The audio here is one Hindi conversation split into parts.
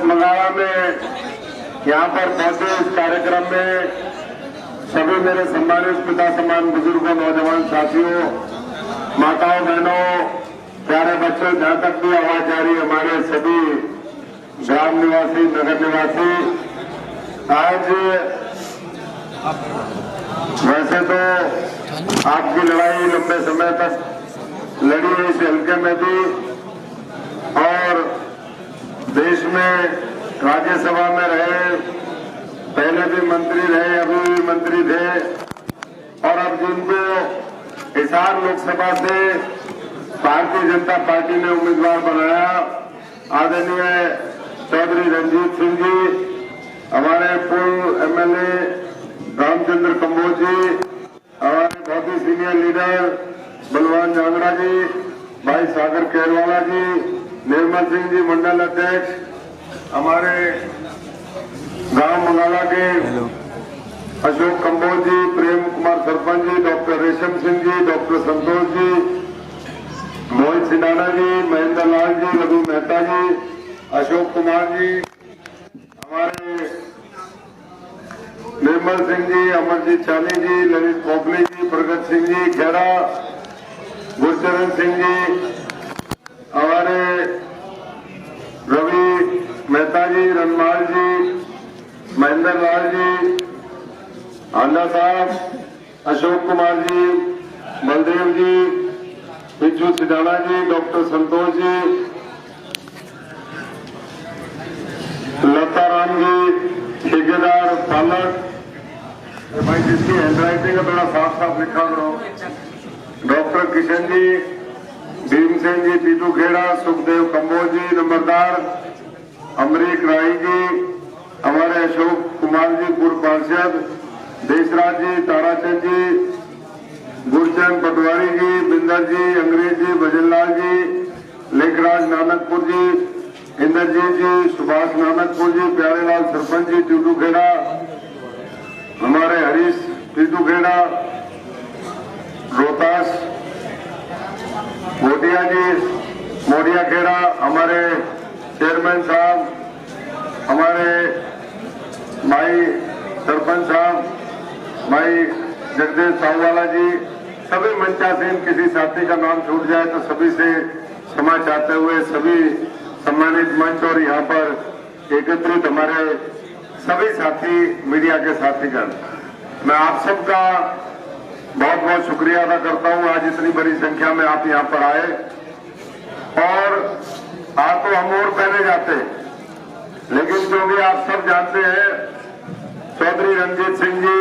मंगाला में यहाँ पर पहुंचे इस कार्यक्रम में सभी मेरे सम्मानित पिता समान बुजुर्गों, नौजवान साथियों, माताओं, बहनों, प्यारे बच्चों, जहां तक भी आवाज जा रही हमारे सभी ग्राम निवासी, नगर निवासी, आज वैसे तो आपकी लड़ाई लंबे समय तक लड़ी है इस हल्के में भी, और देश में राज्यसभा में रहे, पहले भी मंत्री रहे, अभी भी मंत्री थे, और अब जिनको हिसार लोकसभा से भारतीय जनता पार्टी ने उम्मीदवार बनाया, आदरणीय चौधरी रणजीत सिंह जी, हमारे पूर्व एमएलए रामचंद्र कंबोज जी, हमारे बहुत ही सीनियर लीडर बलवान जांगड़ा जी, भाई सागर केरवाला जी, निर्मल सिंह जी मंडल अध्यक्ष, हमारे गांव मंगाला के अशोक कंबोज जी, प्रेम कुमार सरपंच जी, डॉक्टर रेशम सिंह जी, डॉक्टर संतोष जी, मोहित सिंडाना जी, महेंद्र लाल जी, रघु मेहता जी, अशोक कुमार जी, हमारे निर्मल सिंह जी, अमरजीत चानी जी, ललित पोखले जी, प्रगत सिंह जी, खेड़ा, गुरचरण सिंह जी, हमारे रवि मेहता जी, रनमाल जी, महेंद्र लाल जी, आंडा साहब, अशोक कुमार जी, बलदेव जी, बिज्जू सिडाना जी, डॉक्टर संतोष जी, लता राम जी, ठेकेदार पालक, भाई जिसकी हैंडराइटिंग है थोड़ा साफ साफ लिखा करो, डॉक्टर किशन जी, भीमसेन जी, टीटू खेड़ा, सुखदेव कंबोज जी, नंबरदार अमरीक राय जी, हमारे अशोक कुमार जी, पूर्व पार्षद, देशराज जी, ताराचंद जी, गुरचंद पटवारी जी, बिंदर जी, अंग्रेज जी, भजनलाल जी, लेखराज नानकपुर जी, इंद्रजीत जी, सुभाष नानकपुर जी, प्यारेलाल सरपंच जी, टीटू खेड़ा, हमारे हरीश टीटू खेड़ा, रोहतास मोटिया जी, मोटिया खेड़ा, हमारे चेयरमैन साहब, हमारे भाई सरपंच साहब, भाई जगदीश साहूवाला जी, सभी मंचासीन, किसी साथी का नाम छूट जाए तो सभी से क्षमा चाहते हुए सभी सम्मानित मंच और यहाँ पर एकत्रित हमारे सभी साथी, मीडिया के साथीगण, मैं आप सबका बहुत बहुत शुक्रिया अदा करता हूँ। आज इतनी बड़ी संख्या में आप यहाँ पर आए, और आज तो हम और पहले जाते, लेकिन क्योंकि आप सब जानते हैं चौधरी रणजीत सिंह जी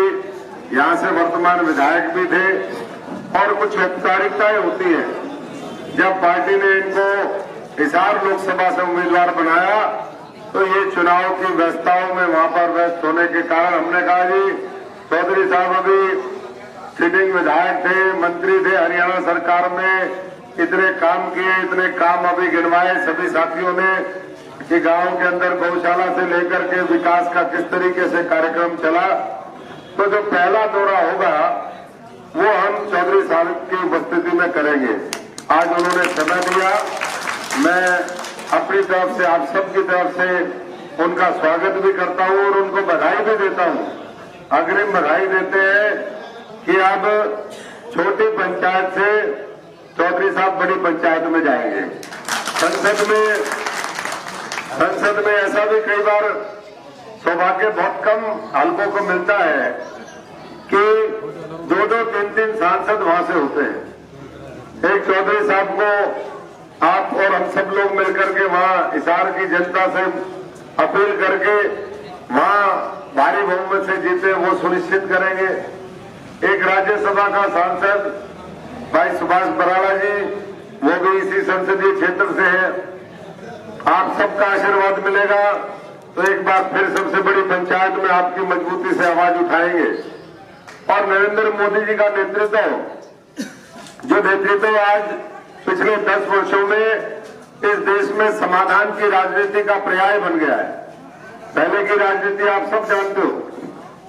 यहाँ से वर्तमान विधायक भी थे, और कुछ औपचारिकताएं होती है। जब पार्टी ने इनको हिसार लोकसभा से उम्मीदवार बनाया तो ये चुनाव की व्यवस्थाओं में वहां पर व्यस्त होने के कारण हमने कहा जी चौधरी साहब अभी सिटिंग विधायक थे, मंत्री थे हरियाणा सरकार में, इतने काम किए, इतने काम अभी गिनवाए सभी साथियों ने कि गांव के अंदर गौशाला से लेकर के विकास का किस तरीके से कार्यक्रम चला। तो जो पहला दौरा होगा वो हम चौधरी साहब की उपस्थिति में करेंगे। आज उन्होंने समय दिया, मैं अपनी तरफ से आप सबकी तरफ से उनका स्वागत भी करता हूं और उनको बधाई भी देता हूं। अग्रिम बधाई देते हैं कि अब छोटी पंचायत से चौधरी साहब बड़ी पंचायत में जाएंगे। संसद में ऐसा भी कई बार सौभाग्य बहुत कम हल्कों को मिलता है कि 2-2, 3-3 सांसद वहां से होते हैं। एक चौधरी साहब को आप और हम सब लोग मिलकर के वहां हिसार की जनता से अपील करके वहां भारी बहुमत से जीते वो सुनिश्चित करेंगे। एक राज्यसभा का सांसद भाई सुभाष बराला जी, वो भी इसी संसदीय क्षेत्र से है। आप सबका आशीर्वाद मिलेगा तो एक बार फिर सबसे बड़ी पंचायत में आपकी मजबूती से आवाज उठाएंगे। और नरेंद्र मोदी जी का नेतृत्व, जो नेतृत्व आज पिछले 10 वर्षों में इस देश में समाधान की राजनीति का पर्याय बन गया है। पहले की राजनीति आप सब जानते हो,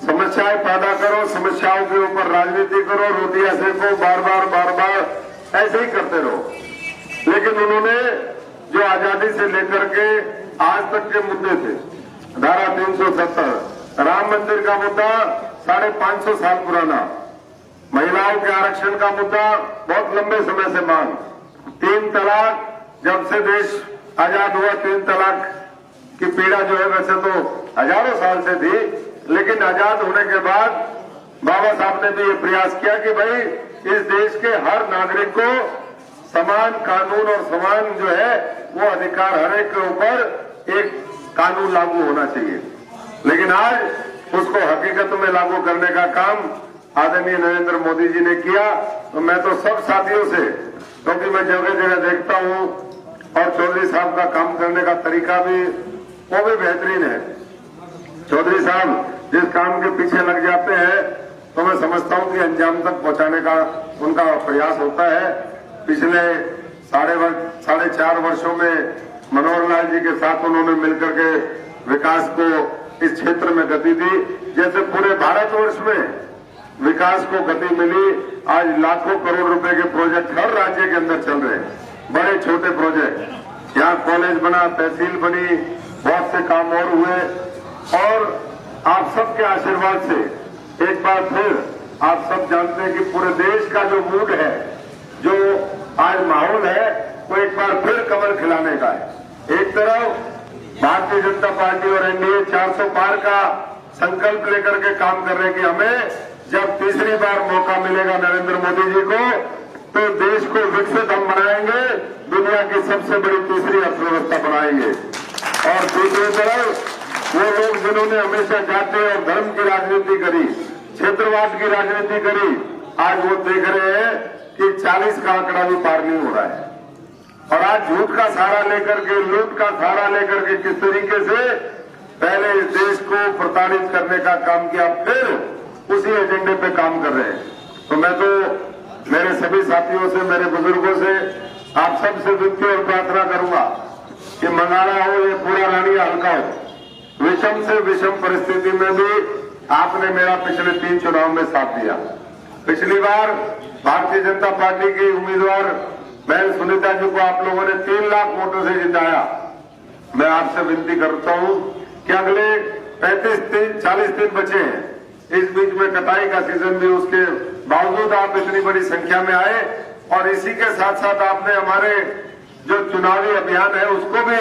समस्याएं पैदा करो, समस्याओं के ऊपर राजनीति करो, रोटियां सेको, बार बार ऐसे ही करते रहो। लेकिन उन्होंने जो आजादी से लेकर के आज तक के मुद्दे थे। धारा 370, राम मंदिर का मुद्दा 550 साल पुराना, महिलाओं के आरक्षण का मुद्दा बहुत लंबे समय से मांग, 3 तलाक, जब से देश आजाद हुआ 3 तलाक की पीड़ा जो है वैसे तो हजारों साल से थी, लेकिन आजाद होने के बाद बाबा साहब ने भी ये प्रयास किया कि भाई इस देश के हर नागरिक को समान कानून और समान जो है वो अधिकार हर एक के ऊपर एक कानून लागू होना चाहिए। लेकिन आज उसको हकीकत में लागू करने का काम आदरणीय नरेंद्र मोदी जी ने किया। तो मैं तो सब साथियों से, क्योंकि मैं जगह जगह देखता हूं और चौधरी साहब का काम करने का तरीका भी वो भी बेहतरीन है। चौधरी साहब जिस काम के पीछे लग जाते हैं तो मैं समझता हूं कि अंजाम तक पहुंचाने का उनका प्रयास होता है। पिछले 4.5 वर्षों में मनोहर लाल जी के साथ उन्होंने मिलकर के विकास को इस क्षेत्र में गति दी। जैसे पूरे भारतवर्ष में विकास को गति मिली, आज लाखों करोड़ रुपए के प्रोजेक्ट हर राज्य के अंदर चल रहे हैं, बड़े छोटे प्रोजेक्ट। यहाँ कॉलेज बना, तहसील बनी, बहुत से काम और हुए। और आप सबके आशीर्वाद से एक बार फिर आप सब जानते हैं कि पूरे देश का जो मूड है, जो आज माहौल है, वो एक बार फिर कमल खिलाने का है। एक तरफ भारतीय जनता पार्टी और एनडीए 400 पार का संकल्प लेकर के काम कर रहे हैं कि हमें जब तीसरी बार मौका मिलेगा नरेंद्र मोदी जी को, तो देश को विकसित हम बनाएंगे, दुनिया की सबसे बड़ी तीसरी अर्थव्यवस्था बनाएंगे। और दूसरी तरफ वो लोग जिन्होंने हमेशा जाति और धर्म की राजनीति करी, क्षेत्रवाद की राजनीति करी, आज वो देख रहे हैं कि 40 का आंकड़ा भी पार नहीं हो रहा है। और आज झूठ का सहारा लेकर के, लूट का सहारा लेकर के किस तरीके से पहले इस देश को प्रताड़ित करने का काम किया, फिर उसी एजेंडे पे काम कर रहे हैं। तो मैं तो मेरे सभी साथियों से, मेरे बुजुर्गों से, आप सबसे विनती और प्रार्थना करूंगा कि मंगाना हो ये पूरा रानिया हल्का हो, विषम से विषम परिस्थिति में भी आपने मेरा पिछले 3 चुनाव में साथ दिया। पिछली बार भारतीय जनता पार्टी की उम्मीदवार बहन सुनीता जी को आप लोगों ने 3 लाख वोटों से जिताया। मैं आपसे विनती करता हूं कि अगले 40 दिन बचे हैं, इस बीच में कटाई का सीजन भी, उसके बावजूद आप इतनी बड़ी संख्या में आए। और इसी के साथ साथ आपने हमारे जो चुनावी अभियान है उसको भी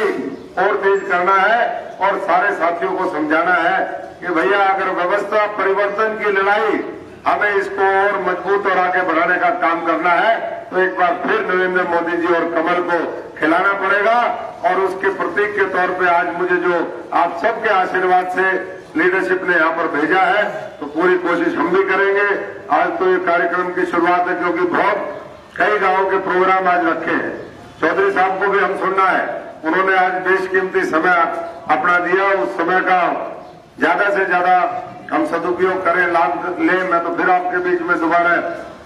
और तेज करना है और सारे साथियों को समझाना है कि भैया अगर व्यवस्था परिवर्तन की लड़ाई हमें इसको और मजबूत और आगे बढ़ाने का काम करना है, तो एक बार फिर नरेंद्र मोदी जी और कमल को खिलाना पड़ेगा। और उसके प्रतीक के तौर पे आज मुझे जो आप सबके आशीर्वाद से लीडरशिप ने यहाँ पर भेजा है, तो पूरी कोशिश हम भी करेंगे। आज तो ये कार्यक्रम की शुरुआत है, क्योंकि बहुत कई गांवों के प्रोग्राम आज रखे हैं। चौधरी साहब को भी हम सुनना है, उन्होंने आज बेशकीमती समय अपना दिया, उस समय का ज्यादा से ज्यादा हम सदुपयोग करें, लाभ लें। मैं तो फिर आपके बीच में दोबारा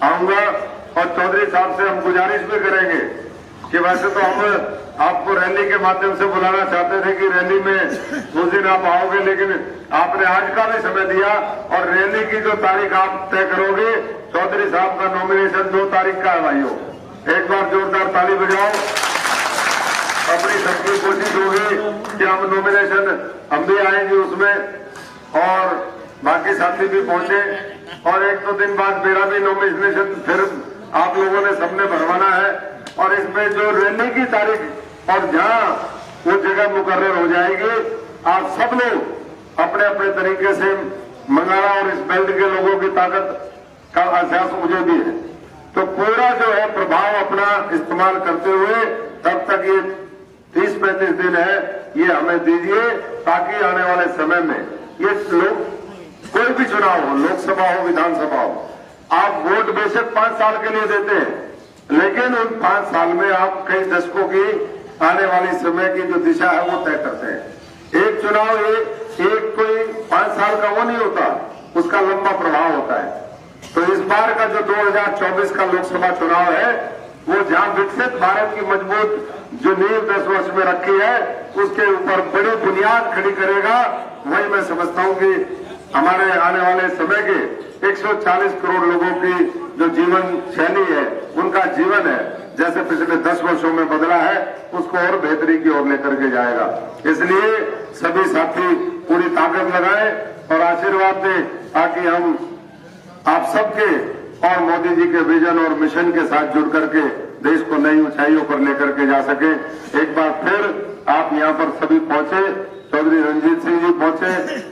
आऊंगा और चौधरी साहब से हम गुजारिश भी करेंगे कि वैसे तो हम आपको रैली के माध्यम से बुलाना चाहते थे कि रैली में उस दिन आप आओगे, लेकिन आपने आज का भी समय दिया और रैली की जो तारीख आप तय करोगे, चौधरी साहब का नॉमिनेशन 2 तारीख का है भाइयों। एक बार जोरदार ताली बजाओ। अपनी सबकी कोशिश होगी कि हम नॉमिनेशन हम भी आएंगे उसमें और बाकी साथी भी पहुंचे। और 1-2 दिन बाद मेरा भी नॉमिनेशन फिर आप लोगों ने सबने भरवाना है। और इसमें जो रैली की तारीख और जहां वो जगह मुकर्रर हो जाएगी, आप सब लोग अपने अपने तरीके से मंगाना और इस बेल्ट के लोगों की ताकत का एहसास मुझे भी है। तो पूरा जो है प्रभाव अपना इस्तेमाल करते हुए तब तक ये 30-35 दिन है, ये हमें दीजिए, ताकि आने वाले समय में ये लोग कोई भी चुनाव हो, लोकसभा हो, विधानसभा हो, आप वोट बेशक 5 साल के लिए देते हैं, लेकिन उन 5 साल में आप कई दशकों की आने वाली समय की जो दिशा है वो तय करते हैं। एक चुनाव एक कोई 5 साल का वो नहीं होता, उसका लंबा प्रभाव होता है। तो इस बार का जो 2024 का लोकसभा चुनाव है, वो जहां विकसित भारत की मजबूत जो नींव 10 वर्ष में रखी है, उसके ऊपर बड़ी बुनियाद खड़ी करेगा। वही मैं समझता हूं कि हमारे आने वाले समय के 140 करोड़ लोगों की जो जीवन शैली है, उनका जीवन है, जैसे पिछले 10 वर्षों में बदला है उसको और बेहतरी की ओर लेकर के जाएगा। इसलिए सभी साथी पूरी ताकत लगाएं और आशीर्वाद दें ताकि हम आप सबके और मोदी जी के विजन और मिशन के साथ जुड़ करके देश को नई ऊंचाइयों पर लेकर के जा सके। एक बार फिर आप यहाँ पर सभी पहुंचे, चौधरी रणजीत सिंह जी पहुंचे,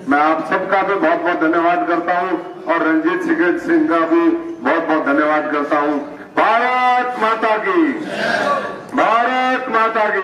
मैं आप सबका भी बहुत बहुत धन्यवाद करता हूं और रणजीत सिंह का भी बहुत बहुत धन्यवाद करता हूं। भारत माता की, भारत माता की।